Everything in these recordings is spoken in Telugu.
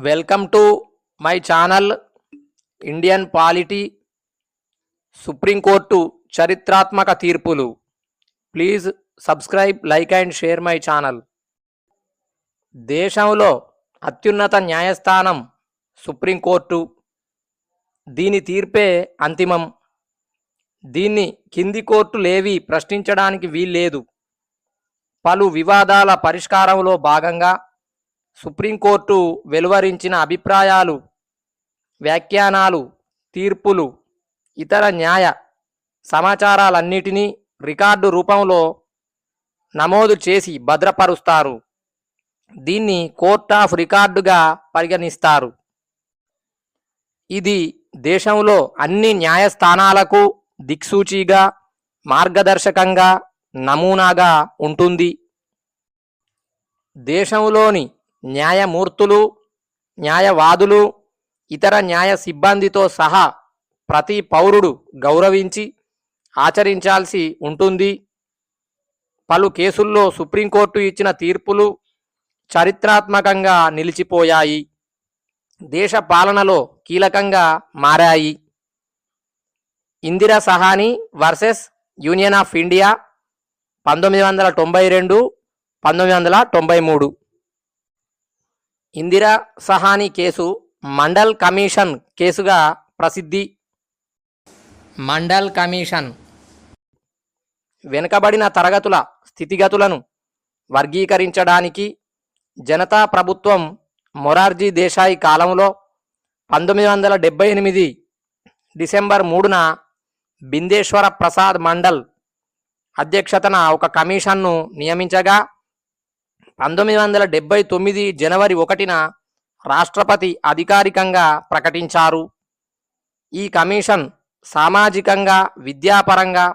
Welcome to my channel Indian polity supreme court చరిత్రాత్మక తీర్పులు. Please subscribe, like and share my channel. దేశంలో అత్యున్నత న్యాయస్థానం సుప్రీంకోర్టు. దీని తీర్పే అంతిమం. దీన్ని కింది కోర్టులేవి ప్రశ్నించడానికి వీల్లేదు. పలు వివాదాల పరిష్కారంలో భాగంగా సుప్రీంకోర్టు వెలువరించిన అభిప్రాయాలు, వ్యాఖ్యానాలు, తీర్పులు, ఇతర న్యాయ సమాచారాలన్నిటినీ రికార్డు రూపంలో నమోదు చేసి భద్రపరుస్తారు. దీన్ని కోర్ట్ ఆఫ్ రికార్డుగా పరిగణిస్తారు. ఇది దేశంలో అన్ని న్యాయస్థానాలకు దిక్సూచిగా, మార్గదర్శకంగా, నమూనాగా ఉంటుంది. దేశంలోని న్యాయమూర్తులు, న్యాయవాదులు, ఇతర న్యాయ సిబ్బందితో సహా ప్రతి పౌరుడు గౌరవించి ఆచరించాల్సి ఉంటుంది. పలు కేసుల్లో సుప్రీంకోర్టు ఇచ్చిన తీర్పులు చరిత్రాత్మకంగా నిలిచిపోయాయి, దేశ పాలనలో కీలకంగా మారాయి. Indira Sawhney versus union of India 1992, 1993. Indira Sawhney case Mandal commission కేసుగా ప్రసిద్ధి. మండల్ కమిషన్ వెనుకబడిన తరగతుల స్థితిగతులను వర్గీకరించడానికి జనతా ప్రభుత్వం మొరార్జీ దేశాయి కాలంలో 1978 డిసెంబర్ 3న బిందేశ్వర ప్రసాద్ మండల్ అధ్యక్షతన ఒక కమిషన్ను నియమించగా 1979 జనవరి 1న రాష్ట్రపతి అధికారికంగా ప్రకటించారు. ఈ కమిషన్ సామాజికంగా, విద్యాపరంగా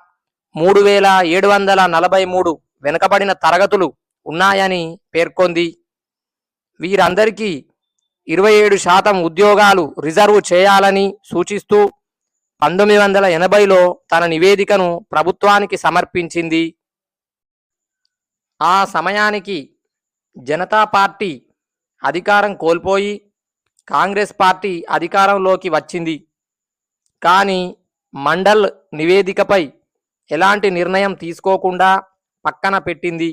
3743 వెనుకబడిన తరగతులు ఉన్నాయని పేర్కొంది. వీరందరికీ 27% ఉద్యోగాలు రిజర్వ్ చేయాలని సూచిస్తూ 1980లో తన నివేదికను ప్రభుత్వానికి సమర్పించింది. ఆ సమయానికి జనతా పార్టీ అధికారం కోల్పోయి కాంగ్రెస్ పార్టీ అధికారంలోకి వచ్చింది. కానీ మండల్ నివేదికపై ఎలాంటి నిర్ణయం తీసుకోకుండా పక్కన పెట్టింది.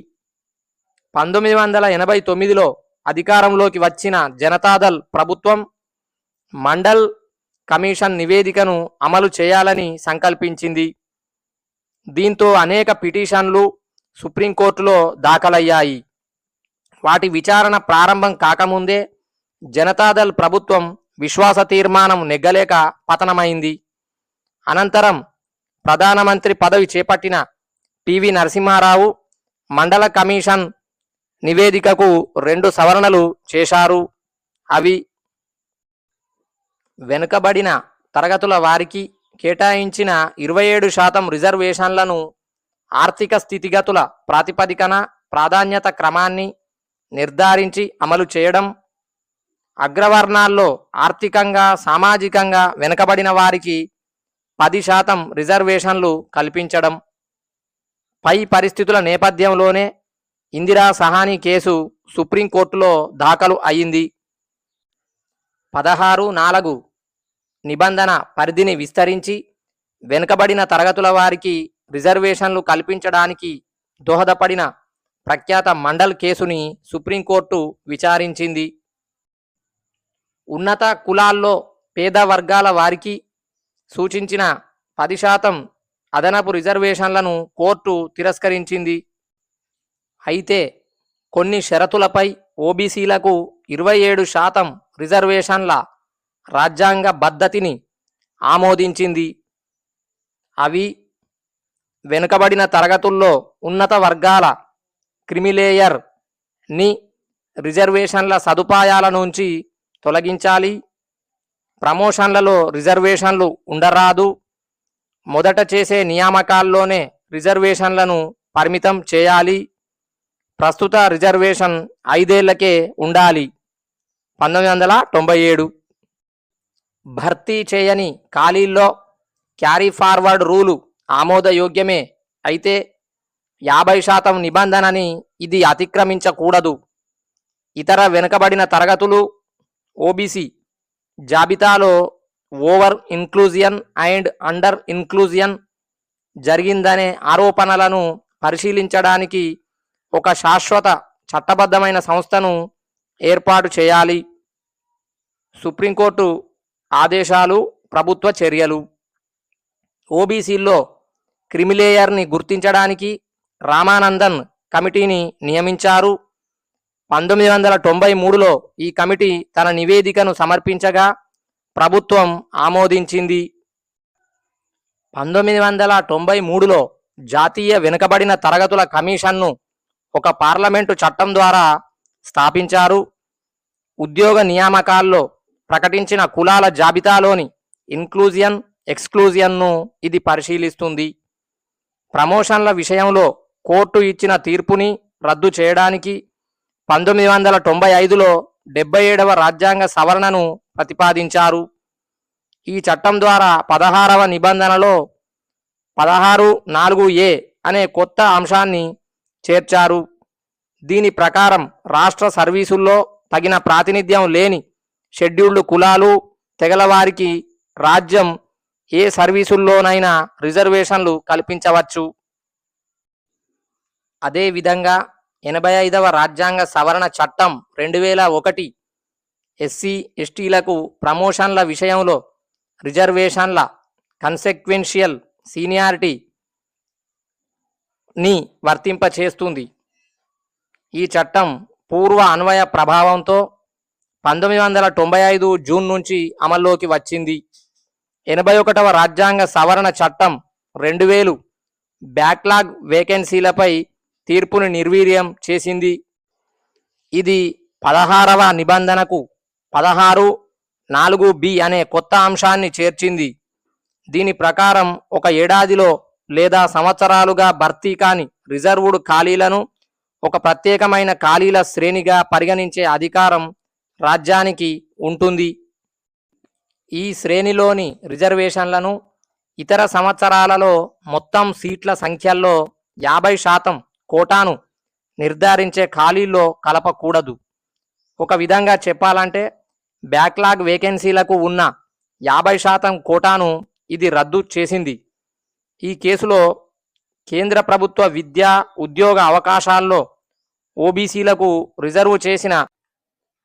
1989లో అధికారంలోకి వచ్చిన జనతాదళ్ ప్రభుత్వం మండల్ కమిషన్ నివేదికను అమలు చేయాలని సంకల్పించింది. దీంతో అనేక పిటిషన్లు సుప్రీంకోర్టులో దాఖలయ్యాయి. వాటి విచారణ ప్రారంభం కాకముందే జనతాదళ్ ప్రభుత్వం విశ్వాస తీర్మానం నెగ్గలేక పతనమైంది. అనంతరం ప్రధానమంత్రి పదవి చేపట్టిన పివి నరసింహారావు మండల కమిషన్ నివేదికకు 2 సవరణలు చేశారు. అవి వెనుకబడిన తరగతుల వారికి కేటాయించిన 27% రిజర్వేషన్లను ఆర్థిక స్థితిగతుల ప్రాతిపదికన ప్రాధాన్యత క్రమాన్ని నిర్ధారించి అమలు చేయడం, అగ్రవర్ణాల్లో ఆర్థికంగా, సామాజికంగా వెనుకబడిన వారికి 10% రిజర్వేషన్లు కల్పించడం. పై పరిస్థితుల నేపథ్యంలోనే ఇందిరా సహానీ కేసు సుప్రీంకోర్టులో దాఖలు అయింది. 16(4) నిబంధన పరిధిని విస్తరించి వెనుకబడిన తరగతుల వారికి రిజర్వేషన్లు కల్పించడానికి దోహదపడిన ప్రఖ్యాత మండల్ కేసుని సుప్రీంకోర్టు విచారించింది. ఉన్నత కులాల్లో పేద వర్గాల వారికి సూచించిన 10% అదనపు రిజర్వేషన్లను కోర్టు తిరస్కరించింది. అయితే కొన్ని షరతులపై ఓబీసీలకు 27% రిజర్వేషన్ల రాజ్యాంగ పద్ధతిని ఆమోదించింది. అవి వెనుకబడిన తరగతుల్లో ఉన్నత వర్గాల క్రిమిలేయర్ ని రిజర్వేషన్ల సదుపాయాల నుంచి తొలగించాలి, ప్రమోషన్లలో రిజర్వేషన్లు ఉండరాదు, మొదట చేసే నియామకాల్లోనే రిజర్వేషన్లను పరిమితం చేయాలి, ప్రస్తుత రిజర్వేషన్ 5 ఏళ్లకే ఉండాలి. 1997 భర్తీ చేయని ఖాళీల్లో క్యారీ ఫార్వర్డ్ రూలు ఆమోదయోగ్యమే. అయితే 50% నిబంధనని ఇది అతిక్రమించకూడదు. ఇతర వెనుకబడిన తరగతులు, ఓబీసీ జాబితాలో ఓవర్ ఇన్క్లూజియన్ అండ్ అండర్ ఇన్క్లూజియన్ జరిగిందనే ఆరోపణలను పరిశీలించడానికి ఒక శాశ్వత చట్టబద్ధమైన సంస్థను ఏర్పాటు చేయాలి. సుప్రీంకోర్టు ఆదేశాలు, ప్రభుత్వ చర్యలు. ఓబీసీల్లో క్రిమిలేయర్ని గుర్తించడానికి రామానందన్ కమిటీని నియమించారు. 1993లో ఈ కమిటీ తన నివేదికను సమర్పించగా ప్రభుత్వం ఆమోదించింది. 1993లో జాతీయ వెనుకబడిన తరగతుల కమిషన్ను ఒక పార్లమెంటు చట్టం ద్వారా స్థాపించారు. ఉద్యోగ నియామకాల్లో ప్రకటించిన కులాల జాబితాలోని ఇన్క్లూజియన్, ఎక్స్క్లూజియన్ను ఇది పరిశీలిస్తుంది. ప్రమోషన్ల విషయంలో కోర్టు ఇచ్చిన తీర్పుని రద్దు చేయడానికి 1995లో 77వ రాజ్యాంగ సవరణను ప్రతిపాదించారు. ఈ చట్టం ద్వారా 16వ నిబంధనలో 16(4)(a) అనే కొత్త అంశాన్ని చేర్చారు. దీని ప్రకారం రాష్ట్ర సర్వీసుల్లో తగిన ప్రాతినిధ్యం లేని షెడ్యూల్డ్ కులాలు, తెగల వారికి రాజ్యం ఏ సర్వీసుల్లోనైనా రిజర్వేషన్లు కల్పించవచ్చు. అదేవిధంగా 85వ రాజ్యాంగ సవరణ చట్టం 2001 ఎస్సీ ఎస్టీలకు ప్రమోషన్ల విషయంలో రిజర్వేషన్ల కన్సెక్వెన్షియల్ సీనియారిటీని వర్తింపచేస్తుంది. ఈ చట్టం పూర్వ అన్వయ ప్రభావంతో 1995 జూన్ నుంచి అమల్లోకి వచ్చింది. 81వ రాజ్యాంగ సవరణ చట్టం 2000 బ్యాక్లాగ్ వేకెన్సీలపై తీర్పును నిర్వీర్యం చేసింది. ఇది 16వ నిబంధనకు 16(4)(b) అనే కొత్త అంశాన్ని చేర్చింది. దీని ప్రకారం ఒక ఏడాదిలో లేదా సంవత్సరాలుగా భర్తీ కాని రిజర్వుడ్ ఖాళీలను ఒక ప్రత్యేకమైన ఖాళీల శ్రేణిగా పరిగణించే అధికారం రాజ్యానికి ఉంటుంది. ఈ శ్రేణిలోని రిజర్వేషన్లను ఇతర సంవత్సరాలలో మొత్తం సీట్ల సంఖ్యల్లో 50% కోటాను నిర్ధారించే ఖాళీల్లో కలపకూడదు. ఒక విధంగా చెప్పాలంటే బ్యాక్లాగ్ వేకెన్సీలకు ఉన్న 50% కోటాను ఇది రద్దు చేసింది. ఈ కేసులో కేంద్ర ప్రభుత్వ విద్యా ఉద్యోగ అవకాశాల్లో ఓబీసీలకు రిజర్వు చేసిన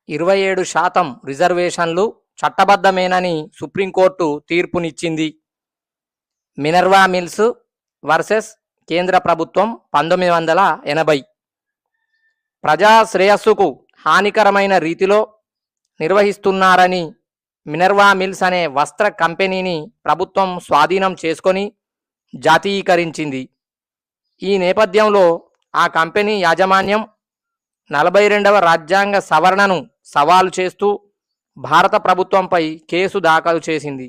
27% రిజర్వేషన్లు చట్టబద్ధమేనని సుప్రీంకోర్టు తీర్పునిచ్చింది. మినర్వా మిల్స్ వర్సెస్ కేంద్ర ప్రభుత్వం 1980. ప్రజా శ్రేయస్సుకు హానికరమైన రీతిలో నిర్వహిస్తున్నారని మినర్వా మిల్స్ అనే వస్త్ర కంపెనీని ప్రభుత్వం స్వాధీనం చేసుకొని జాతీయీకరించింది. ఈ నేపథ్యంలో ఆ కంపెనీ యాజమాన్యం 42వ రాజ్యాంగ సవరణను సవాలు చేస్తూ భారత ప్రభుత్వంపై కేసు దాఖలు చేసింది.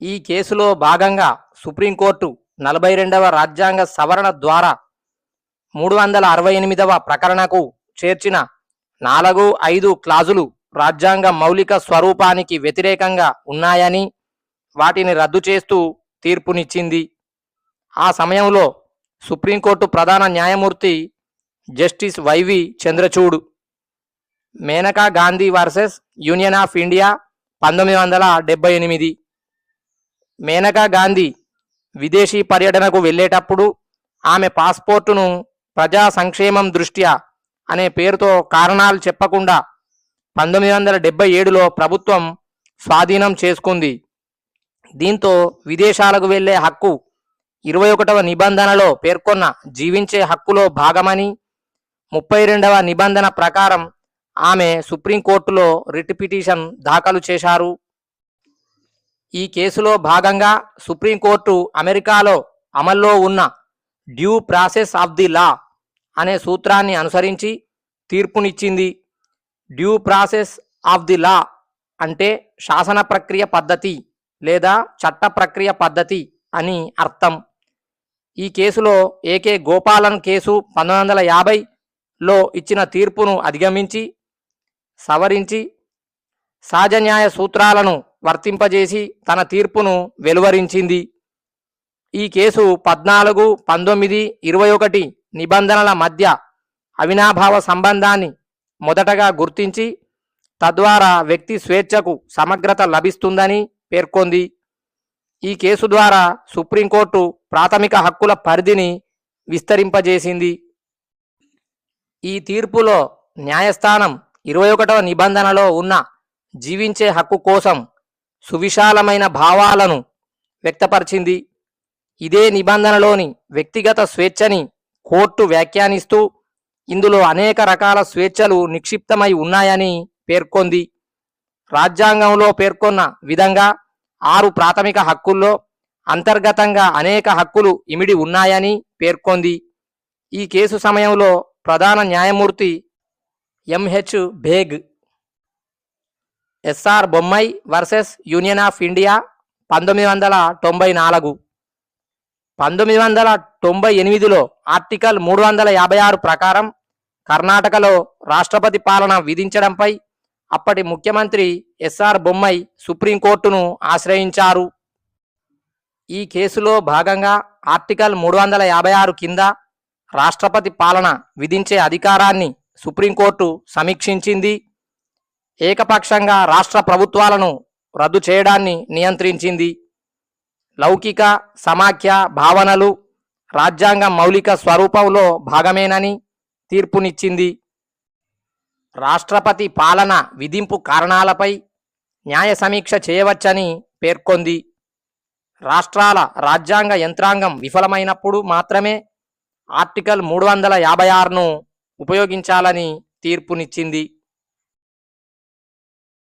ఈ కేసులో భాగంగా సుప్రీంకోర్టు 42వ రాజ్యాంగ సవరణ ద్వారా 368వ ప్రకరణకు చేర్చిన 4, 5 క్లాజులు రాజ్యాంగ మౌలిక స్వరూపానికి వ్యతిరేకంగా ఉన్నాయని వాటిని రద్దు చేస్తూ తీర్పునిచ్చింది. ఆ సమయంలో సుప్రీంకోర్టు ప్రధాన న్యాయమూర్తి justice YV Chandrachud, Maneka Gandhi versus union of India 1978. Maneka Gandhi విదేశీ పర్యటనకు వెళ్ళేటప్పుడు ఆమె పాస్పోర్టును ప్రజా సంక్షేమం దృష్ట్యా అనే పేరుతో కారణాలు చెప్పకుండా 1977లో ప్రభుత్వం స్వాధీనం చేసుకుంది. దీంతో విదేశాలకు వెళ్లే హక్కు 21వ నిబంధనలో పేర్కొన్న జీవించే హక్కులో భాగమని 32వ నిబంధన ప్రకారం ఆమె సుప్రీంకోర్టులో రిట్ పిటిషన్ దాఖలు చేశారు. ఈ కేసులో భాగంగా సుప్రీంకోర్టు అమెరికాలో అమల్లో ఉన్న due process of the law అనే సూత్రాన్ని అనుసరించి తీర్పునిచ్చింది. Due process of the law అంటే శాసన ప్రక్రియ పద్ధతి లేదా చట్ట ప్రక్రియ పద్ధతి అని అర్థం. ఈ కేసులో ఏకే గోపాలన్ కేసు 1950లో ఇచ్చిన తీర్పును అధిగమించి సవరించి సహజ న్యాయ సూత్రాలను వర్తింపజేసి తన తీర్పును వెలువరించింది. ఈ కేసు 14, 19, 21 నిబంధనల మధ్య అవినాభావ సంబంధాన్ని మొదటగా గుర్తించి తద్వారా వ్యక్తి స్వేచ్ఛకు సమగ్రత లభిస్తుందని పేర్కొంది. ఈ కేసు ద్వారా సుప్రీంకోర్టు ప్రాథమిక హక్కుల పరిధిని విస్తరింపజేసింది. ఈ తీర్పులో న్యాయస్థానం 21వ నిబంధనలో ఉన్న జీవించే హక్కు కోసం సువిశాలమైన భావాలను వ్యక్తపరిచింది. ఇదే నిబంధనలోని వ్యక్తిగత స్వేచ్ఛని కోర్టు వ్యాఖ్యానిస్తూ ఇందులో అనేక రకాల స్వేచ్ఛలు నిక్షిప్తమై ఉన్నాయని పేర్కొంది. రాజ్యాంగంలో పేర్కొన్న విధంగా 6 ప్రాథమిక హక్కుల్లో అంతర్గతంగా అనేక హక్కులు ఇమిడి ఉన్నాయని పేర్కొంది. ఈ కేసు సమయంలో ప్రధాన న్యాయమూర్తి MH Beg, SR Bommai versus union of India 1994. 1998లో ఆర్టికల్ 356 ప్రకారం కర్ణాటకలో రాష్ట్రపతి పాలన విధించడంపై అప్పటి ముఖ్యమంత్రి ఎస్ఆర్ బొమ్మై సుప్రీంకోర్టును ఆశ్రయించారు. ఈ కేసులో భాగంగా ఆర్టికల్ 356 కింద రాష్ట్రపతి పాలన విధించే అధికారాన్ని సుప్రీంకోర్టు సమీక్షించింది. ఏకపక్షంగా రాష్ట్ర ప్రభుత్వాలను రద్దు చేయడాన్ని నియంత్రించింది. లౌకిక సమాఖ్య భావనలు రాజ్యాంగం మౌలిక స్వరూపంలో భాగమేనని తీర్పునిచ్చింది. రాష్ట్రపతి పాలన విధింపు కారణాలపై న్యాయ సమీక్ష చేయవచ్చని పేర్కొంది. రాష్ట్రాల రాజ్యాంగ యంత్రాంగం విఫలమైనప్పుడు మాత్రమే ఆర్టికల్ 356ను ఉపయోగించాలని తీర్పునిచ్చింది.